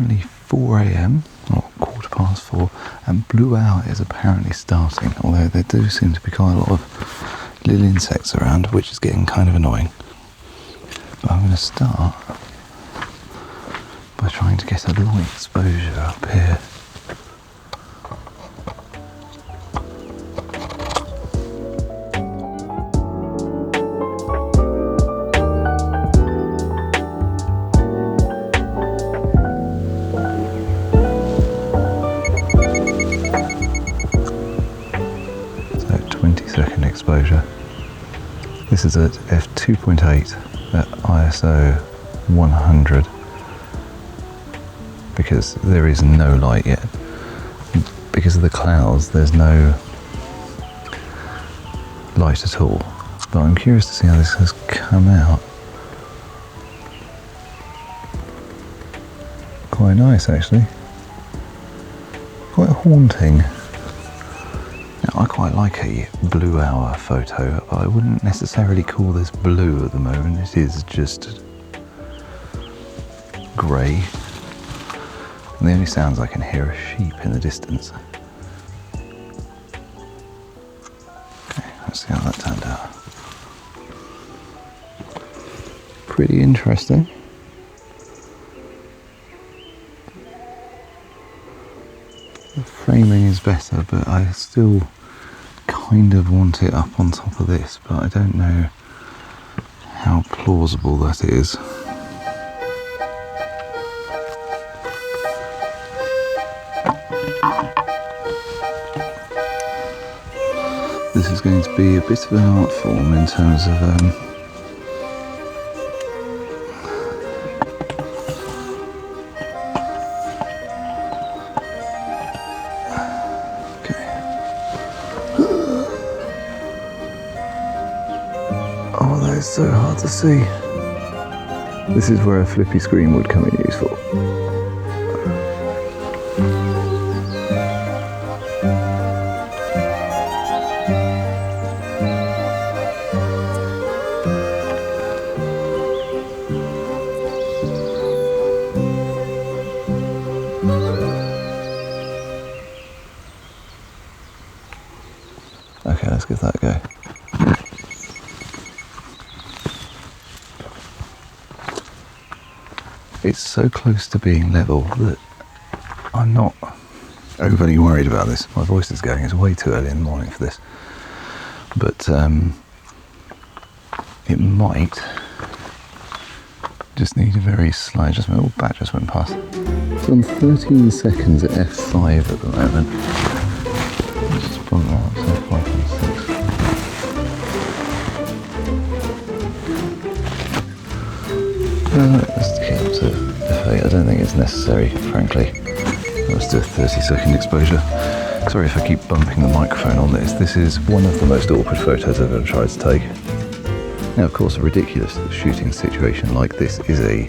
currently 4 AM, or 4:15, and blue hour is apparently starting, although there do seem to be quite a lot of little insects around, which is getting kind of annoying. But I'm going to start by trying to get a light exposure up here. So 20-second exposure. This is at f2.8 at ISO 100. Because there is no light yet. Because of the clouds, there's no light at all. But I'm curious to see how this has come out. Quite nice, actually. Quite haunting. Now, I quite like a blue hour photo. I wouldn't necessarily call this blue at the moment. It is just grey. And the only sounds I can hear are sheep in the distance. Okay, let's see how that turned out. Pretty interesting. The framing is better, but I still kind of want it up on top of this, but I don't know how plausible that is. This is going to be a bit of an art form in terms of okay. Oh, that is so hard to see. This is where a flippy screen would come in useful. Okay, let's give that a go. It's so close to being level that I'm not overly worried about this. My voice is going, it's way too early in the morning for this. But it might just need a very slight adjustment. Oh, bat just went past. It's on 13 seconds at f5 at the moment. Let's just bump that up to 5.6. Let's get up to f8. I don't think it's necessary, frankly. Let's do a 30-second exposure. Sorry if I keep bumping the microphone on this. This is one of the most awkward photos I've ever tried to take. Now, of course, a ridiculous shooting situation like this is a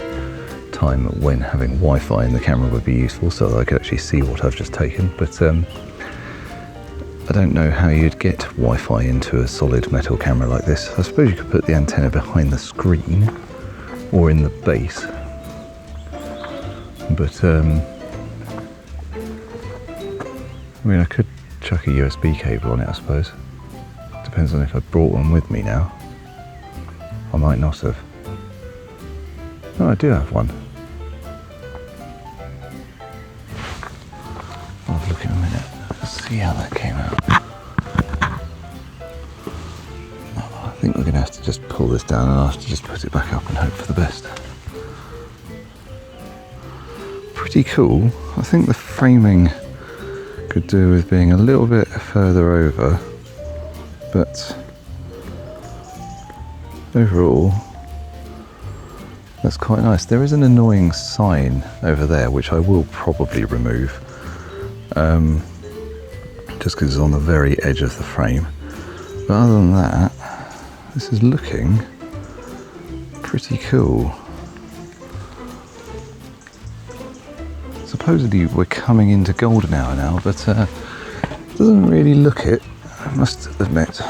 time when having Wi-Fi in the camera would be useful so that I could actually see what I've just taken, but I don't know how you'd get Wi-Fi into a solid metal camera like this. I suppose you could put the antenna behind the screen or in the base, but I mean, I could chuck a USB cable on it, I suppose. Depends on if I brought one with me now. I might not have. Oh, I do have one. I'll have a look in a minute. Let's see how that came out. Oh, I think we're going to have to just pull this down and I'll have to just put it back up and hope for the best. Pretty cool. I think the framing could do with being a little bit further over, but overall that's quite nice. There is an annoying sign over there which I will probably remove, just because it's on the very edge of the frame, but other than that this is looking pretty cool. Supposedly we're coming into golden hour now, but it doesn't really look it, I must admit.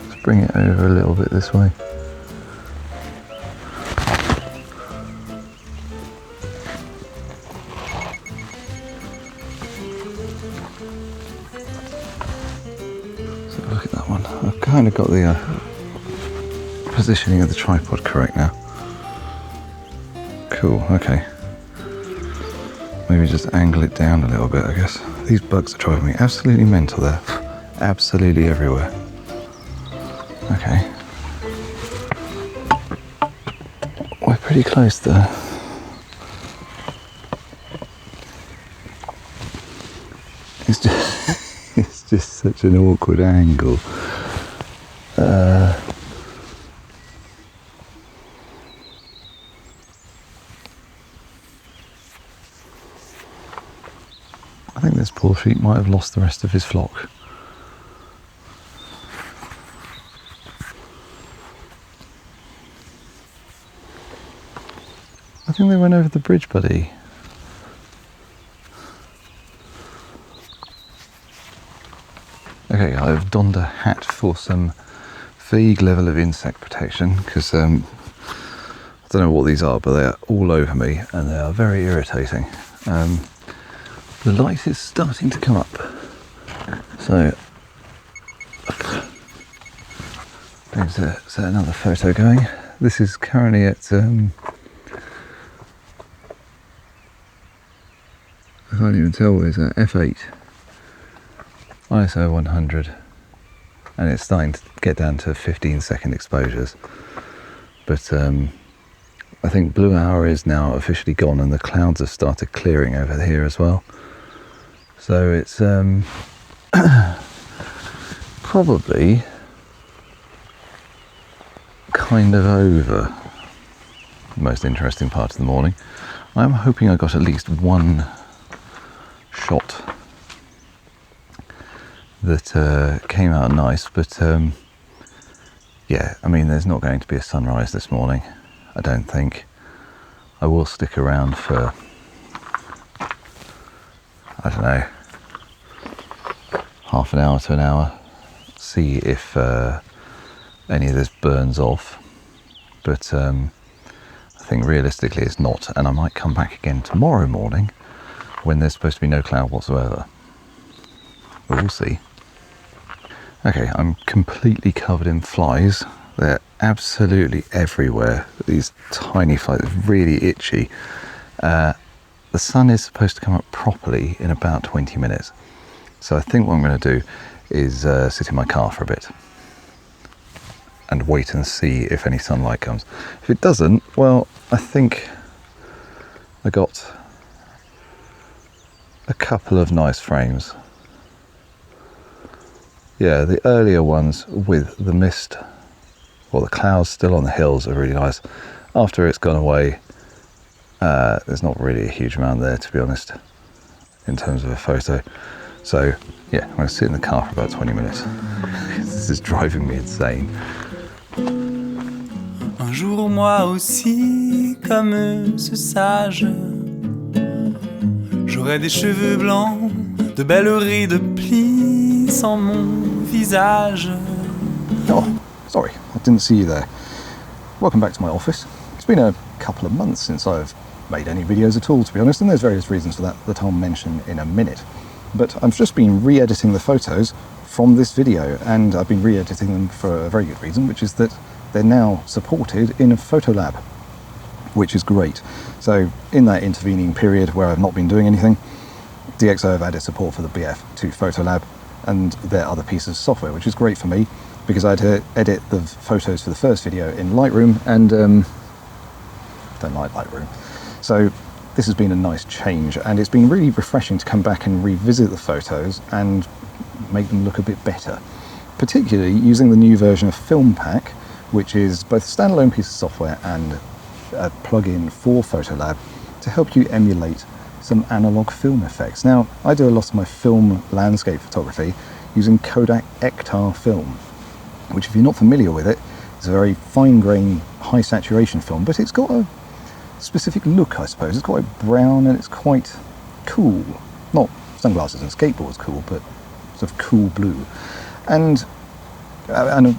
Let's bring it over a little bit this way. So look at that one. I've kind of got the positioning of the tripod correct now. Cool, okay. Maybe just angle it down a little bit, I guess. These bugs are driving me absolutely mental there. Absolutely everywhere. Okay. We're pretty close there. It's just such an awkward angle. I think this poor sheep might have lost the rest of his flock. I think they went over the bridge, buddy. Okay, I've donned a hat for some vague level of insect protection because I don't know what these are, but they are all over me and they are very irritating. The light is starting to come up, so there's another photo going. This is currently at I can't even tell what it's at, f8 ISO 100, and it's starting to get down to 15-second exposures, but I think blue hour is now officially gone and the clouds have started clearing over here as well. So it's probably kind of over the most interesting part of the morning. I'm hoping I got at least one shot that came out nice, but yeah, I mean, there's not going to be a sunrise this morning, I don't think. I will stick around for, I don't know, half an hour to an hour, see if any of this burns off, but I think realistically it's not, and I might come back again tomorrow morning when there's supposed to be no cloud whatsoever, but we'll see. Okay, I'm completely covered in flies. They're absolutely everywhere. These tiny flies, really itchy. The sun is supposed to come up properly in about 20 minutes. So I think what I'm going to do is sit in my car for a bit and wait and see if any sunlight comes. If it doesn't, well, I think I got a couple of nice frames. Yeah, the earlier ones with the mist, or the clouds still on the hills, are really nice. After it's gone away, there's not really a huge amount there, to be honest, in terms of a photo. So yeah, I'm going to sit in the car for about 20 minutes. This is driving me insane. Un jour moi aussi, comme ce sage, j'aurai des cheveux blancs, de belles rides plient sans mon visage. Oh, sorry, I didn't see you there. Welcome back to my office. It's been a couple of months since I've made any videos at all, to be honest, and there's various reasons for that I'll mention in a minute. But I've just been re-editing the photos from this video, and I've been re-editing them for a very good reason, which is that they're now supported in a photo lab, which is great. So in that intervening period where I've not been doing anything, DxO have added support for the BF2 photo lab and their other pieces of software, which is great for me because I had to edit the photos for the first video in Lightroom, and don't like Lightroom. So this has been a nice change, and it's been really refreshing to come back and revisit the photos and make them look a bit better, particularly using the new version of Film Pack, which is both a standalone piece of software and a plugin for Photolab to help you emulate some analog film effects. Now, I do a lot of my film landscape photography using Kodak Ektar film, which, if you're not familiar with it, is a very fine-grained, high-saturation film, but it's got a specific look, I suppose. It's quite brown and it's quite cool. Not sunglasses and skateboards cool, but sort of cool blue. And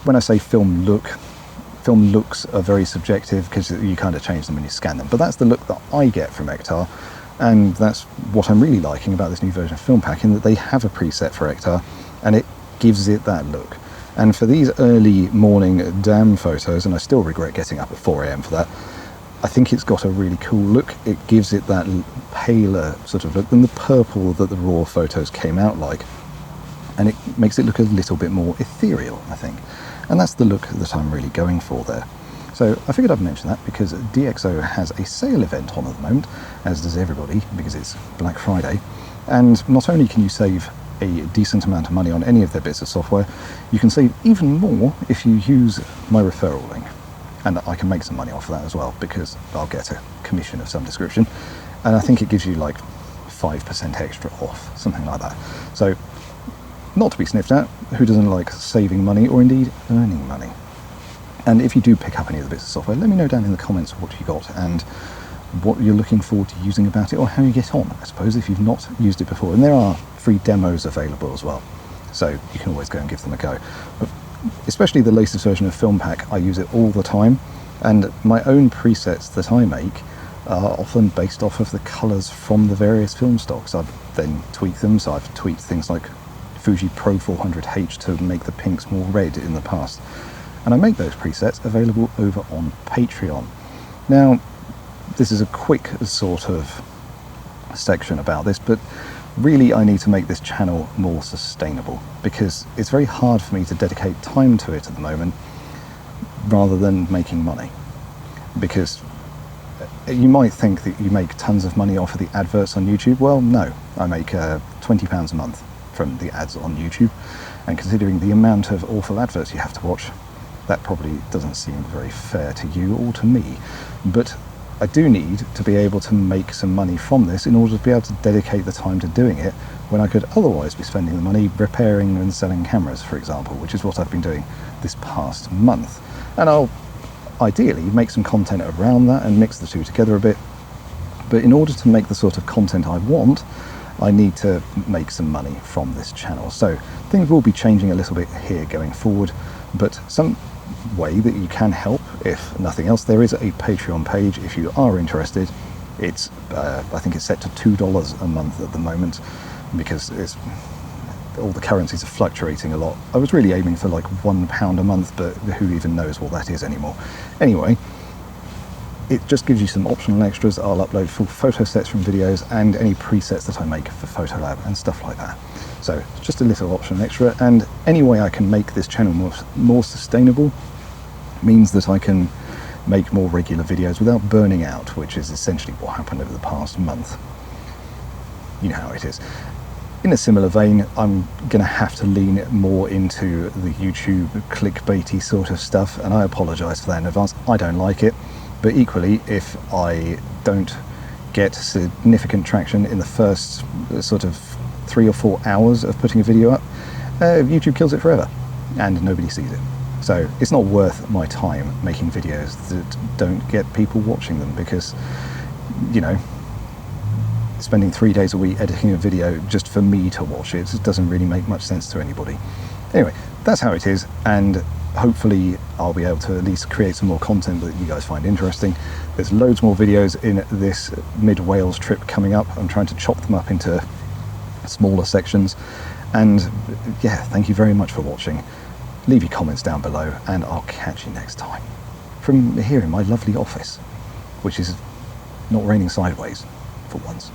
when I say film looks are very subjective because you kind of change them when you scan them. But that's the look that I get from Ektar. And that's what I'm really liking about this new version of Film Pack, in that they have a preset for Ektar, and it gives it that look. And for these early morning dam photos, and I still regret getting up at 4 a.m. for that, I think it's got a really cool look. It gives it that paler sort of look than the purple that the raw photos came out like. And it makes it look a little bit more ethereal, I think. And that's the look that I'm really going for there. So I figured I'd mention that because DxO has a sale event on at the moment, as does everybody, because it's Black Friday. And not only can you save a decent amount of money on any of their bits of software, you can save even more if you use my referral link. And I can make some money off of that as well, because I'll get a commission of some description. And I think it gives you like 5% extra off, something like that. So, not to be sniffed at, who doesn't like saving money or indeed earning money? And if you do pick up any of the bits of software, let me know down in the comments what you got and what you're looking forward to using about it, or how you get on, I suppose, if you've not used it before. And there are free demos available as well, so you can always go and give them a go. But especially the latest version of Film Pack, I use it all the time, and my own presets that I make are often based off of the colours from the various film stocks. I've then tweaked them, so I've tweaked things like Fuji Pro 400H to make the pinks more red in the past. And I make those presets available over on Patreon. Now, this is a quick sort of section about this, but really I need to make this channel more sustainable, because it's very hard for me to dedicate time to it at the moment rather than making money. Because you might think that you make tons of money off of the adverts on YouTube. Well, no, I make £20 a month from the ads on YouTube, and considering the amount of awful adverts you have to watch, that probably doesn't seem very fair to you or to me. But I do need to be able to make some money from this in order to be able to dedicate the time to doing it, when I could otherwise be spending the money repairing and selling cameras, for example, which is what I've been doing this past month. And I'll ideally make some content around that and mix the two together a bit. But in order to make the sort of content I want, I need to make some money from this channel. So things will be changing a little bit here going forward, but some way that you can help, if nothing else, there is a Patreon page if you are interested. It's I think it's set to $2 a month at the moment, because all the currencies are fluctuating a lot. I was really aiming for like £1 a month, but who even knows what that is anymore. Anyway, it just gives you some optional extras. I'll upload full photo sets from videos and any presets that I make for Photolab and stuff like that. So it's just a little optional extra, and any way I can make this channel more sustainable means that I can make more regular videos without burning out, which is essentially what happened over the past month. You know how it is. In a similar vein, I'm going to have to lean more into the YouTube clickbaity sort of stuff, and I apologise for that in advance. I don't like it, but equally, if I don't get significant traction in the first sort of 3 or 4 hours of putting a video up, YouTube kills it forever and nobody sees it. So it's not worth my time making videos that don't get people watching them, because, you know, spending 3 days a week editing a video just for me to watch it doesn't really make much sense to anybody. Anyway, that's how it is, and hopefully I'll be able to at least create some more content that you guys find interesting. There's loads more videos in this mid-Wales trip coming up. I'm trying to chop them up into smaller sections, and yeah, thank you very much for watching. Leave your comments down below, and I'll catch you next time. From here in my lovely office, which is not raining sideways for once.